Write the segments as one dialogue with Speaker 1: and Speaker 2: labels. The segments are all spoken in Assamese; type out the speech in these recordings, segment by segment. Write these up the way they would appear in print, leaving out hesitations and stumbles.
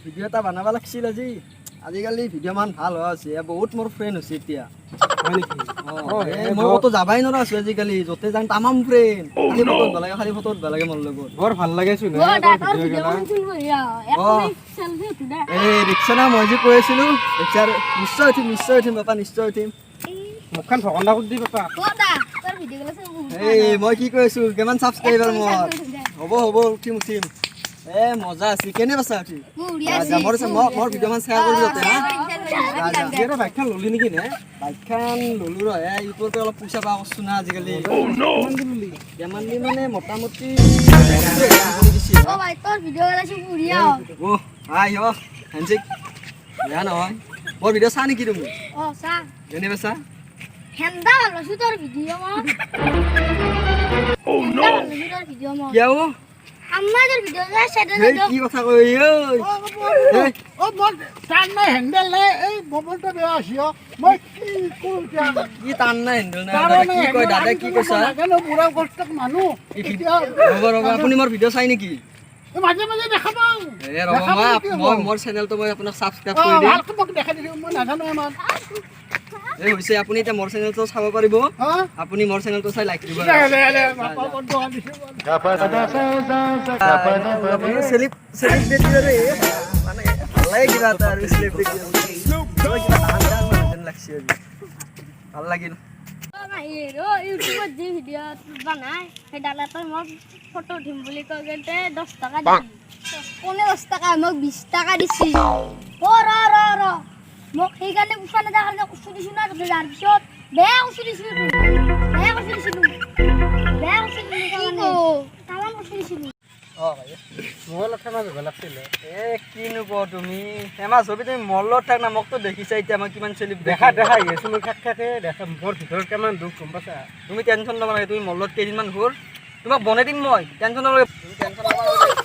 Speaker 1: ভিডিঅ' এটা বনাব লাগিছিল আজিকালি ভিডিঅ' মান ভাল হোৱা হৈছে বহুত মোৰ ফ্ৰেণ্ড হৈছে এতিয়া মই ক'তো যাবাই নোৱাৰা আছো আজিকালি য'তে যাওঁ তামাম ফ্ৰেণ্ড খালি ফটো উঠবা লাগে মোৰ লগত
Speaker 2: বৰ ভাল লাগে চোন
Speaker 1: এই ৰিক্সা না মই যে কৈ আছিলো ৰিক্সাৰ নিশ্চয় উঠিম বাপা নিশ্চয় উঠিম
Speaker 2: মুখখন ভকন্দা কৰি দি বাপা
Speaker 1: এই মই কি কৈ আছো কিমান ছাবস্ক্ৰাইবাৰ মোৰ হ'ব উঠিম মজা আছে কেনে পাছা উঠি মোৰ ভিডিঅ' মান শ্বেয়াৰ কৰিবি তাতে
Speaker 2: বাইকখন ললি নেকি নে
Speaker 1: বাইকখন ললো ৰ ইউটিউবতে অলপ পইচা পাওঁ কৰছো না আজিকালি কিমান দিন মানে মোটামুটি হেনচিক বেয়া নহয় মোৰ ভিডিঅ' চা নেকি তুমি কেনে পাছা
Speaker 3: আমাদের ভিডিও সেটা
Speaker 1: কি কথা কই
Speaker 2: টান নাই হ্যান্ডেল নাই এই মোবাইলটা বেয়া আসিও মই কি কম
Speaker 1: কি টান নাই হ্যান্ডেল নাই দাদা কি কয় দাদা কি কৈছা
Speaker 2: কেন বুঢ়া কষ্টক মানুহ
Speaker 1: ৰ'ব আপুনি মোৰ ভিডিঅ' চাই নেকি
Speaker 2: মাজে মাজে দেখা পাওঁ
Speaker 1: মই মোৰ চেনেলটো মই আপোনাক ছাবস্ক্ৰাইব কৰি দিম
Speaker 2: ভালকৈ মোক দেখা দিছো মই নাজানো ইমান
Speaker 1: এই হৈছে আপুনি এতিয়া মোৰ চেনেলটো চাব পাৰিব আপুনি মোৰ চেনেলটো চাই লাইক দিব চেলিব্ৰিটি আৰু মানে ভাল লাগে কিবা এটা আৰু চেলিব্ৰিটি লাগছে ভাল লাগিল
Speaker 3: ইউটিউবত যি ভিডিঅ' বনাই সেইডালতে মোক ফটো উঠিম বুলি কৈ 10 টকা দিছিল কোনে 10 টকা মোক 20 টকা দিছিল ৰ মোক সেইকাৰণে উঠা নাযায় কাৰণে কচু দিছোঁ না তাৰ পিছত বেয়া কচু দিছিলোঁ তামান কচু দিছিলোঁ
Speaker 2: মোবাইলত ফেমাছ হ'ব লাগিছিল
Speaker 1: কিনো কওঁ তুমি ফেমাছ হ'বি তুমি মোৰ লগত থাক না মোকতো দেখিছা এতিয়া মই কিমান চেলিব্ৰিটি
Speaker 2: দেখা আহিছো মোৰ থাকে দেখা মোৰ ভিতৰত কিমান দুখ গম পাইছা
Speaker 1: তুমি টেনশ্যন ল'ব নালাগে তুমি মোৰ লগত কেইদিনমান ঘূৰ তোমাক বনাই দিম মই টেনশ্যন নল'বা তুমি টেনশ্যন ল'ব নালাগে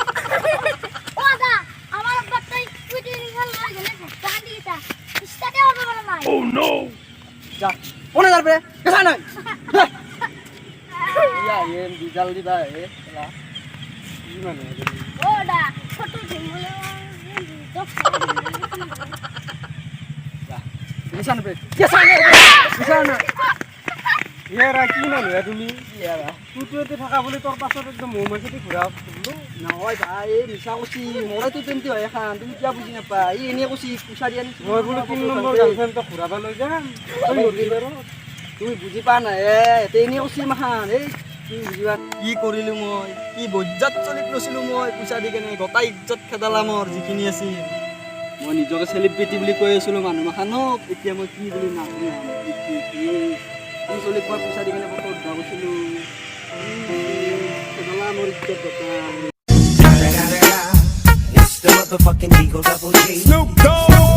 Speaker 1: যা কোনে যাবে কেসা নাই ইয়া এম ডিজাল দিবা
Speaker 2: কি মানে
Speaker 3: ওডা ফটো দিমলে
Speaker 1: নিশান पे কেসা নাই
Speaker 2: ইয়াৰা কি মানে তুমি
Speaker 1: ইয়াৰা
Speaker 2: তুইতে থাকা বুলি তোৰ পাছত একদম মোমাইছতে ঘূৰা
Speaker 1: নহয় ভাই এই মিছা কৈছি মৰেতো তেন্তে হয় এখন তুমি কিয় বুজি নাপা এই এনেই কৈছি পইচা দিয়া
Speaker 2: মই বোলো 3 নম্বৰ গাৰ্লফ্ৰেণ্ডক ঘূৰাব লৈ যাম
Speaker 1: তুমি বুজি পা নাই এতে এনেই কৈছি মাখান এই তুমি বুজিবা কি কৰিলো মই কি বজ্জাত চলিত লৈছিলো মই পইচা দি কেনে গোটাই ইজ্জত খেদালা মোৰ যিখিনি আছিল মই নিজকে চেলিব্ৰিটি বুলি কৈ আছিলো মানুহ মাখানক এতিয়া মই কি বুলি নাজানো কি চলিত মই পইচা দি কেনে ফটো উঠা কৈছিলো খেদালা মোৰ ইজ্জত গোটাই
Speaker 4: It's the motherfucking Eagle Double G. Snoop Dogg.